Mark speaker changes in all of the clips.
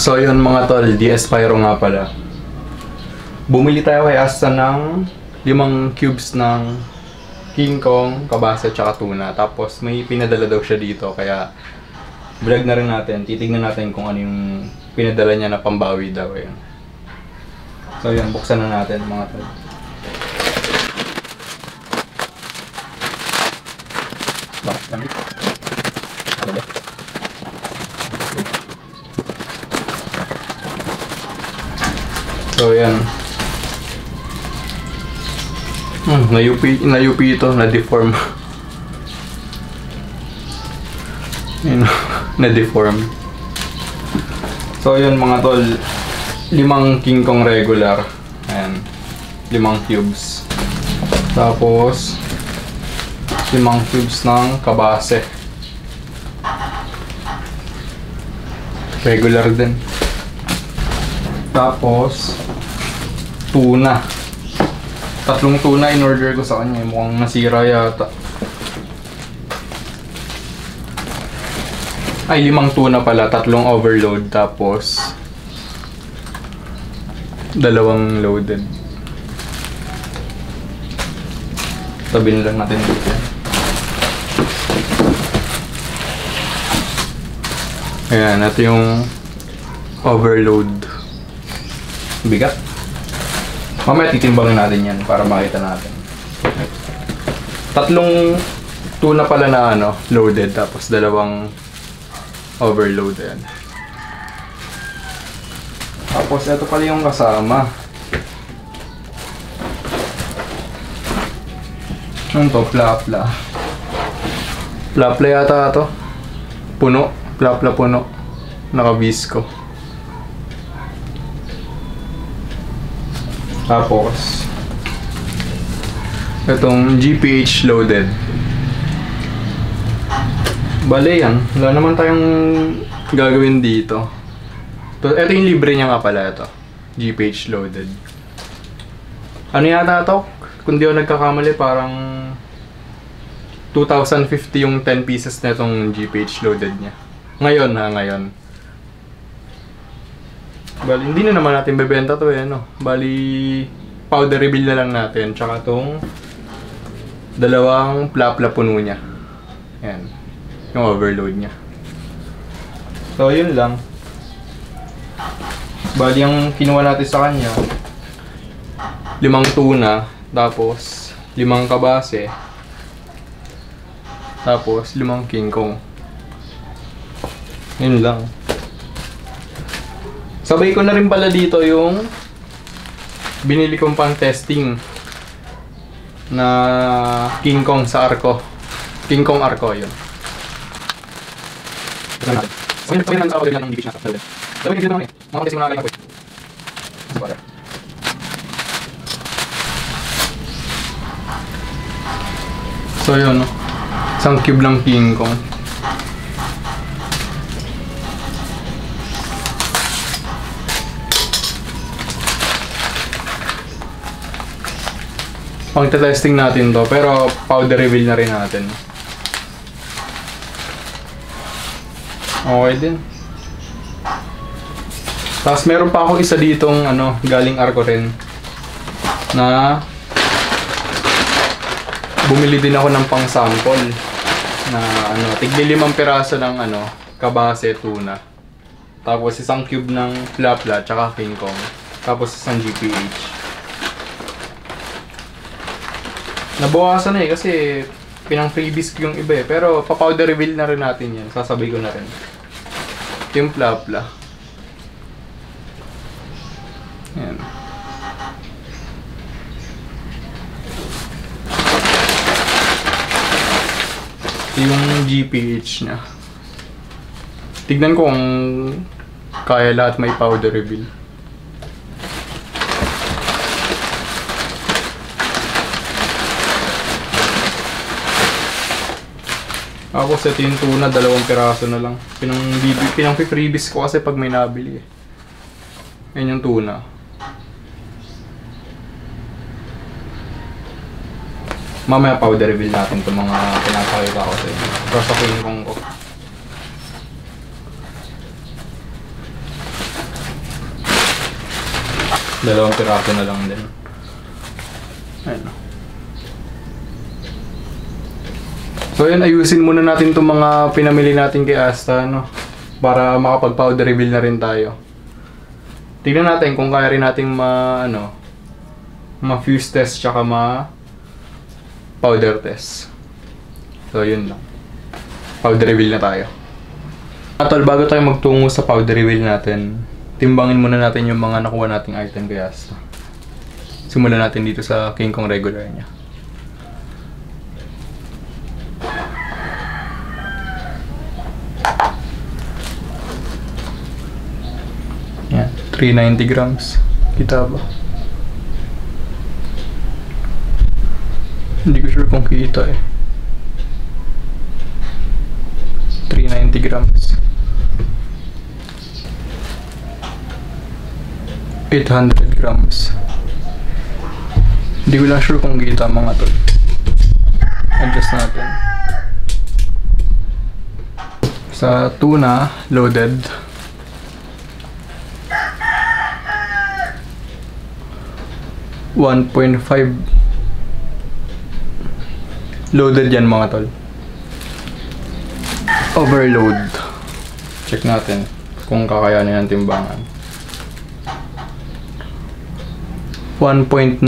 Speaker 1: So yun mga tol, DS Pyro nga pala. Bumili tayo kay Asta ng 5 cubes ng King Kong, kabase, tsaka tuna. Tapos may pinadala daw siya dito, kaya vlog na rin natin. Titignan natin kung ano yung pinadala niya na pambawi daw. Yun. So yun, buksan na natin mga tol. So yan. Nayupi ito, na-deform. Yun, na-deform. So yun mga tol, 5 King Kong regular. Ayan, 5 cubes. Tapos 5 cubes ng kabase. Regular din. Tapos tuna. 3 tuna in order ko sa kanya. Mukhang nasira yata. Ay, 5 tuna pala. 3 overload. Tapos 2 loaded. Tabihin lang natin dito. Ayan, ito yung overload. Bigat. Mamaya titimbangin natin yan para makita natin. 3 tuna pala na loaded, tapos 2 overload. Yan. Tapos ito pala yung kasama. Ano to? Plapla. Plapla yata ito. Puno. Plapla puno. Naka-visco. Tapos itong GPH loaded. Bale yan, wala naman tayong gagawin dito. Ito yung libre niya nga pala, ito GPH loaded. Ano yata ito? Kung di ako nagkakamali, parang 2,050 yung 10 pieces na itong GPH loaded niya. Ngayon ngayon. Bali, hindi na naman natin bebenta to Bali, powder reveal na lang natin. Tsaka tong 2 plapla puno niya. Ayan. Yung overload niya. So, yun lang. Bali, yung kinuha natin sa kanya 5 tuna. Tapos 5 kabase. Tapos 5 King Kong. Yun lang. Sabay ko na rin pala dito yung binili kong pang testing na King Kong sa Arco. King Kong Arco, yun. So yun, 1 cube lang King Kong. Pang-testing natin to, pero powder reveal na rin natin. Okay din. Tapos meron pa ako isa ditong galing Arco rin. Na bumili din ako ng pang-sample na tigli 5 piraso ng kabase tuna. Tapos 1 cube ng plapla tsaka King Kong. Tapos 1 GPH. Nabawasan na kasi pinang-freebies ko yung iba pero pa-powder reveal na rin natin yan. Sasabay ko na rin. Yung plapla. Ayan. Yung GPH niya. Tignan ko kung kaya lahat may powder reveal. Tapos ito yung tuna, 2 piraso na lang. Pinang-freebies ko kasi pag may nabili. Yan yung tuna. Mamaya powder reveal natin itong mga pinapakita ko sa inyo. Pero sa King Kong ko. Dalawang piraso na lang din. Ayun. So yun, ayusin muna natin itong mga pinamili natin kay Asta, no? Para makapag-powder reveal na rin tayo. Tignan natin kung kaya rin nating ma-fuse test tsaka ma-powder test. So yun lang. Powder reveal na tayo. Tol, bago tayo magtungo sa powder reveal natin, timbangin muna natin yung mga nakuha nating item kay Asta. Simulan natin dito sa King Kong regular niya. Yan, 390 grams. Kita ba? Hindi ko sure kung kita eh. 390 grams. 800 grams. Hindi ko lang sure kung kita mga tol. Adjust natin. Sa tuna, loaded. $1.5 loaded yan mga tol. Overload. Check natin kung kakayanin ang timbangan. 1.9.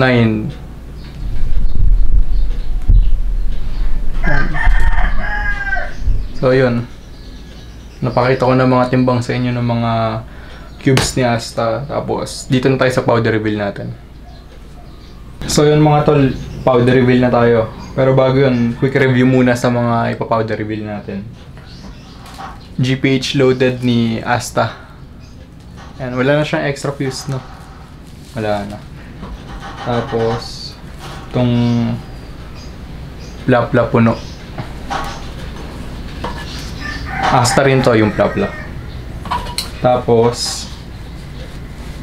Speaker 1: So yun, napakita ko na mga timbang sa inyo ng mga cubes ni Asta. Tapos dito na tayo sa powder reveal natin. So yun mga tol, powder reveal na tayo. Pero bago yun, quick review muna sa mga ipa-powder reveal natin. GPH loaded ni Asta. Ayan, wala na siyang extra fuse, no? Wala na. Tapos itong plapla puno. Asta rin to yung plapla. Tapos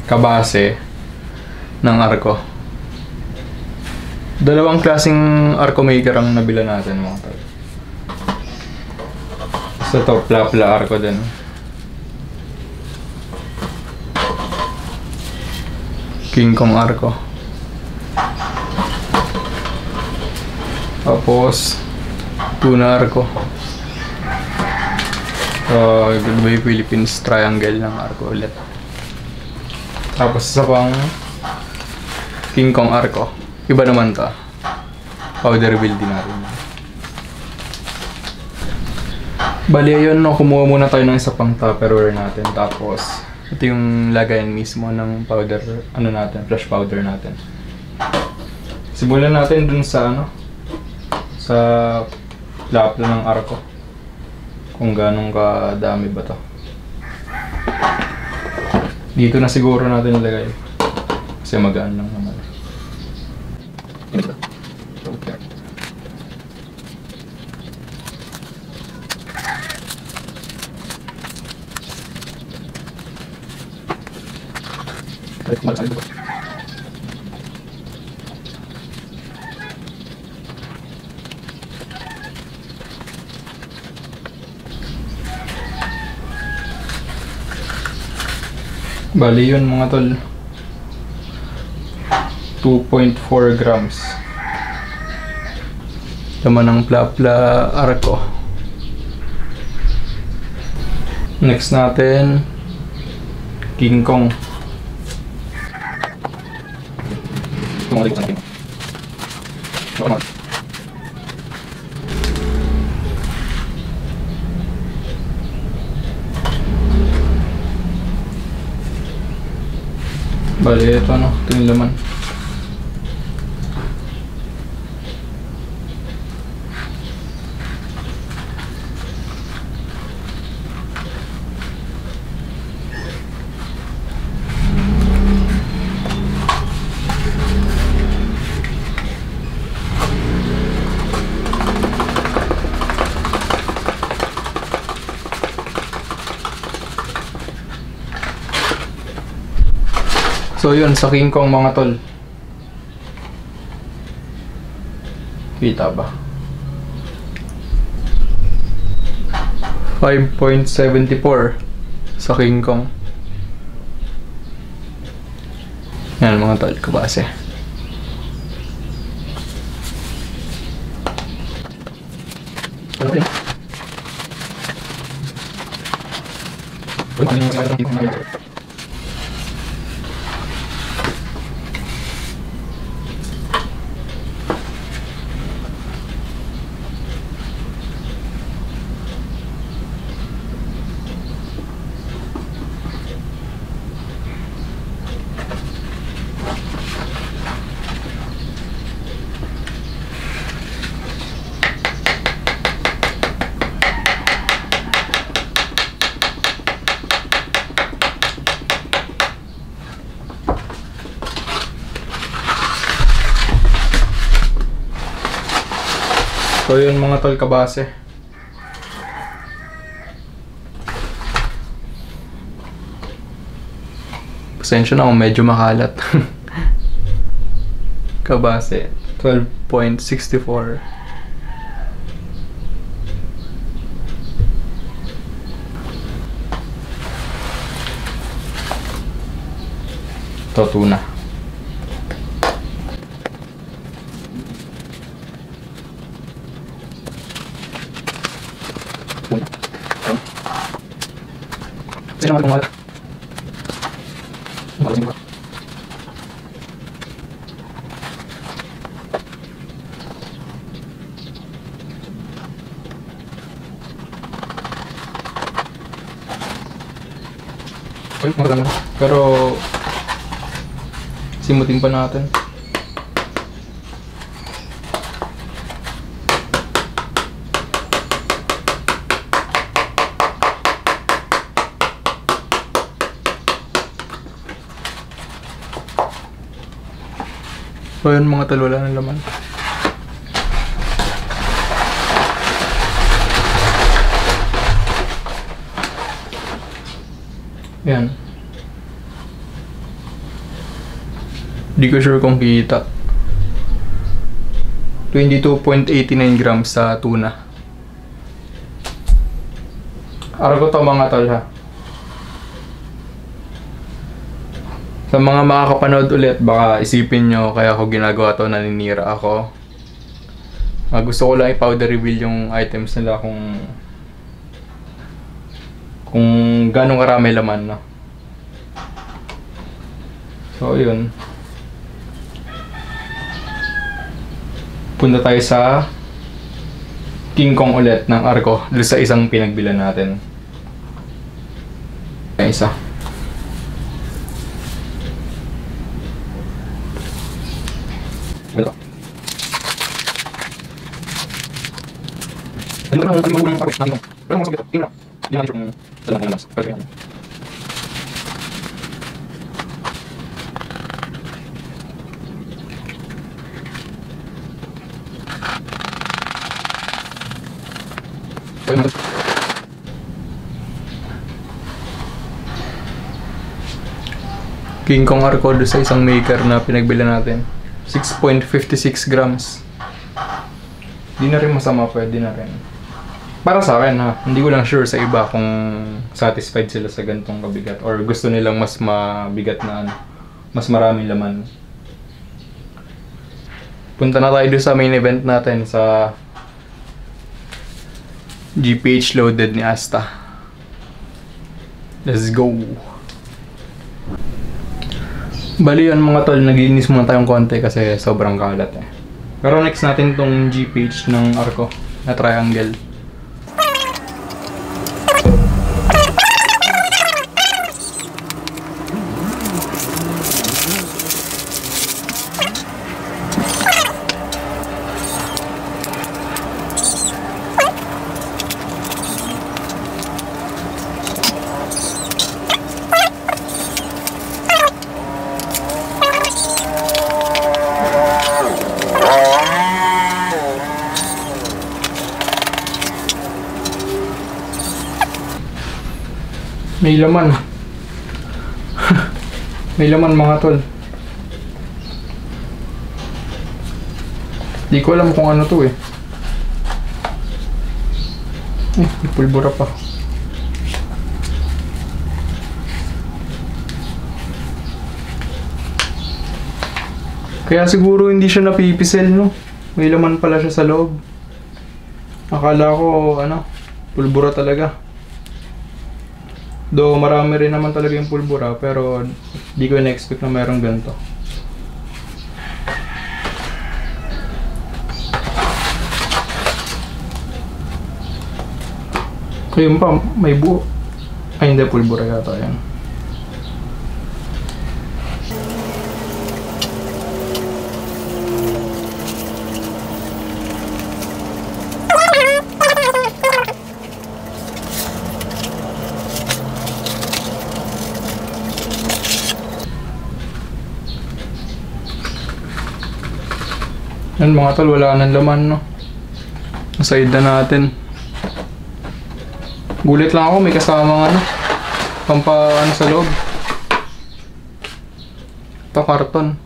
Speaker 1: kabase ng arko. Dalawang klaseng arco maker ang nabila natin mga tol. So to, plapla arco din. King Kong arco. Tapos tuna arco. Goodbye Philippines triangle ng arco ulit. Tapos isa pang King Kong arco. Iba naman to. Powder reveal din natin. Bali yun, no, kumuha muna tayo ng isa pang tupperware natin. Tapos ito yung lagayan mismo ng powder, flash powder natin. Simulan natin dun sa sa lapla ng arko. Kung ganong kadami ba to. Dito na siguro natin ilagay. Kasi magaan lang naman. Bali yun mga tol, 2.4 grams laman ng plapla arko. Next natin, King Kong. Bali, ito ito yung laman. So yun, sa King Kong mga tol. Kita ba? 5.74 sa King Kong. Yan mga tol, kabase. So yun mga tol, kabase. Pasensya na kung medyo makalat. Kabase 12.64. Ito tuna. Sino naman kumalat? Malasing ba? Uy, maganda. Pero simutin pa natin. So yun mga tol, wala ng laman. Yan. Di ko sure kung kita. 22.89 grams sa tuna. Araw ko to mga tol ha. Sa mga makakapanood ulit, baka isipin nyo kaya ako ginagawa to, naninira ako. Gusto ko lang i-powder reveal yung items nila kung gano'ng karami laman, no? So, yun. Punta tayo sa King Kong ulit ng Arco, doon sa isang pinagbilan natin. Isa. Ito. Ano ba ang mga pagkakas natin? Pero mga sabi, tingnan. Hindi natin sure kung saan lang mas. Pero yan. King Kong Arco sa isang maker na pinagbilan natin. 6.56 grams. Di na rin masama, pwede na rin. Para sa akin ha, hindi ko lang sure sa iba kung satisfied sila sa ganitong kabigat or gusto nilang mas mabigat na ano, mas maraming laman. Punta na tayo doon sa main event natin sa GPH loaded ni Asta. Let's go! Bali yan mga tol, naglinis muna tayong konti kasi sobrang kalat eh. Pero next natin tong GPH ng Arco na triangle. May laman. May laman mga tol. Di ko alam kung ano to eh. May pulbura pa. Kaya siguro hindi siya napipisel, no? May laman pala siya sa loob. Akala ko, ano, pulbura talaga. Though marami rin naman talaga yung pulbura, pero di ko na-expect na mayroong ganito. Ayun pa, may buo. Ay, hindi, pulbura yata yan. Yan mga tol, wala nang laman, no? Naside na natin. Gulit lang ako, may kasamang ano, ano sa loob. Ito, karton.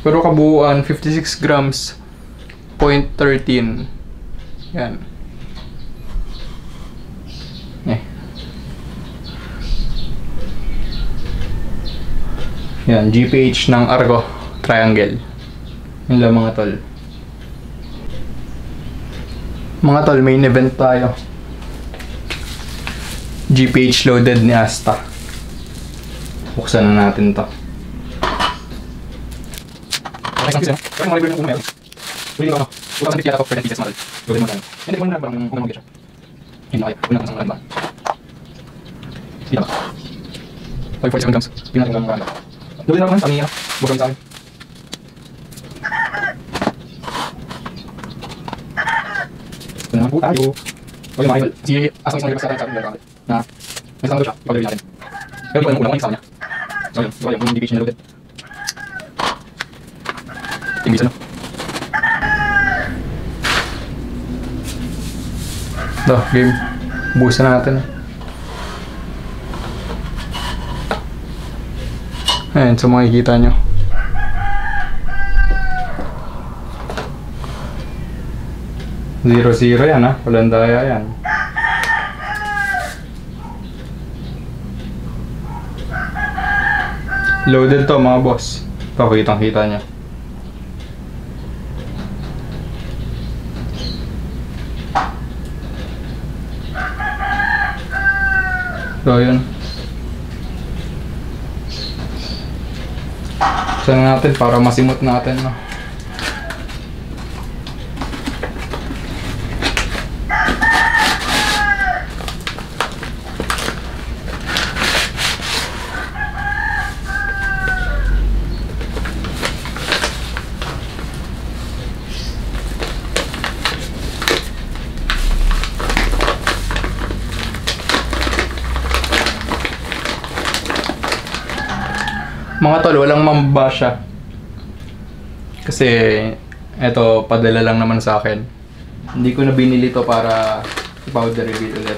Speaker 1: Pero kabuuan, 56 grams, 0.13. Yan. Yan, GPH ng Argo Triangle. Yun lang mga tol. Mga tol, main event tayo. GPH loaded ni Asta. Buksan na natin to. Okay, saan sila? Kaya mga libre ng umel. Pwede ko ano? 2,050 yata to per 10 pieces model. Loaded mo tayo. Hindi ko na parang kung mag-get siya. Hindi na kaya. Una kasang ba? Dito ba? 547 grams. Hindi natin gano'ng karanda. Loaded na ako man. Pangin yan. Buksan sa akin. Ito naman po tayo. Okay mga idol. Si Asa isang nilabas sa atin sa ating lalakad. Na may isang siya. Ipag-review natin. Pero ito yung unang kasama niya. So yun. So yung DPH niya loaded. Tingin na. Ito, game. Busan natin. Ayan, so makikita nyo. Zero yan ha, walang daya yan. Loaded to mga boss. Ito, kitang kita nyo. So yun. Saan natin para masimot natin, no? Mga tol, walang mamba siya. Kasi, eto, padala lang naman sa akin. Hindi ko na binili to para i-powder reveal ulit.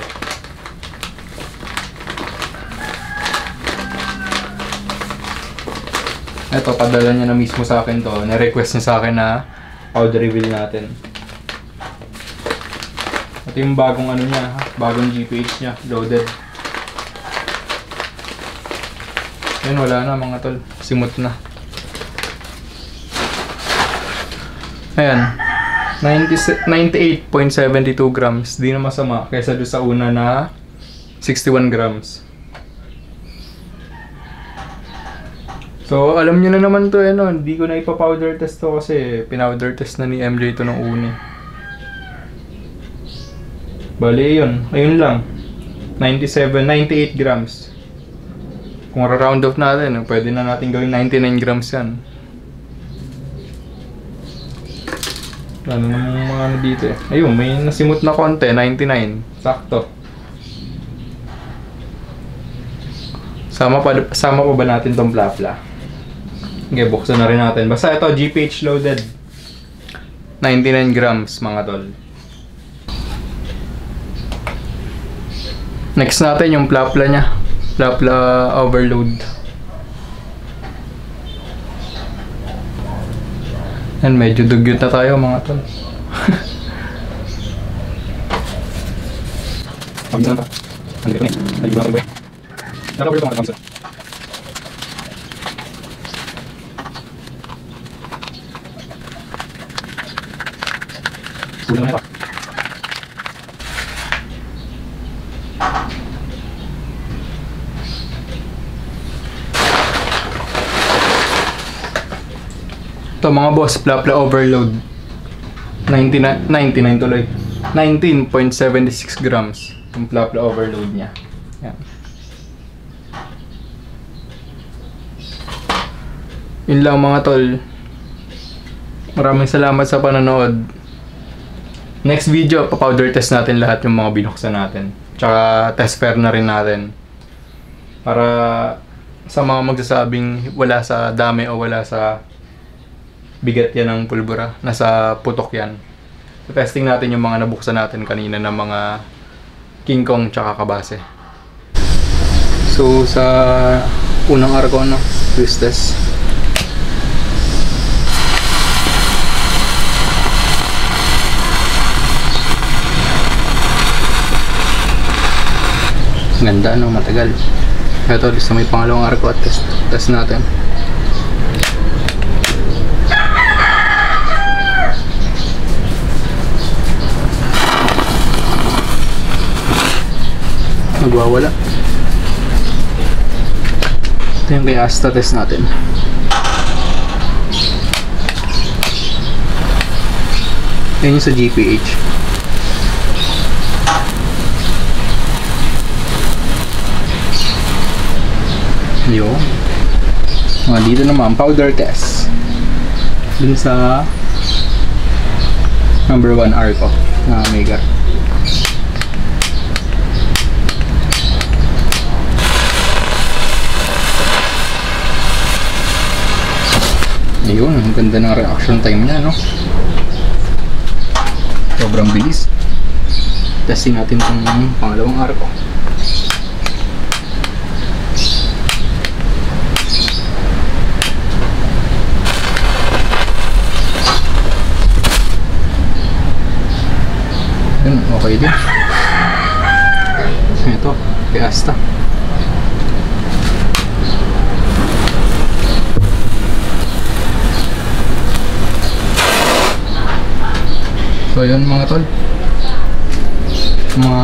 Speaker 1: Eto, padala niya na mismo sa akin to. Na-request niya sa akin na powder reveal natin. Ito yung bagong ano niya, bagong GPH niya, loaded. Yan, wala na mga tol. Simot na. Ayan. 98.72 grams. Di na masama kaysa doon sa una na 61 grams. So, alam nyo na naman to, ano. Hindi ko na ipa-powder test to kasi pinowder test na ni MJ to nung una. Bali, yun. Ayun lang. 98 grams. Kung ra-round off natin, pwede na natin gawin 99 grams yan. Ano naman mga ano dito eh. Ayun, may nasimot na konti, 99. Sakto. Sama pa ba natin tong plapla? Okay, buksan na rin natin. Basta ito, GPH loaded. 99 grams mga tol. Next natin yung plapla niya. Plapla overload. And medyo dugyot na tayo mga tol. Pagbisan pa. Ano dito niya? Nalibunan ko ba? Nara-over ito mga kamsa. Ito mga boss, Plapla overload. 99 tuloy. 19.76 grams yung Plapla overload niya. Yan. Yun lang mga tol. Maraming salamat sa panonood. Next video, pa-powder test natin lahat yung mga binuksan natin. Tsaka test fair na rin natin. Para sa mga magsasabing wala sa dami o wala sa bigat yan ng pulbura. Nasa putok yan. So, testing natin yung mga nabuksan natin kanina ng mga King Kong tsaka kabase. So sa unang arko, no, twist test. Ganda, no, matagal. Ito, sa may pangalawang arko at test natin. Nagwawala. Ito yung kay Asta test natin. Yan yung sa GPH. Yun. Dito naman, powder test. Dun sa number 1 arco na Mega. Ayun, ang ganda ng reaction time niya, no? Sobrang bilis. Testing natin itong pangalawang arco. Yun, okay din. Ito, kay Asta. So yun mga tol, mga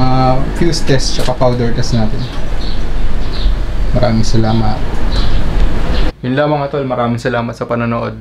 Speaker 1: fuse test tsaka powder test natin. Maraming salamat. Yun lang mga tol, maraming salamat sa panonood.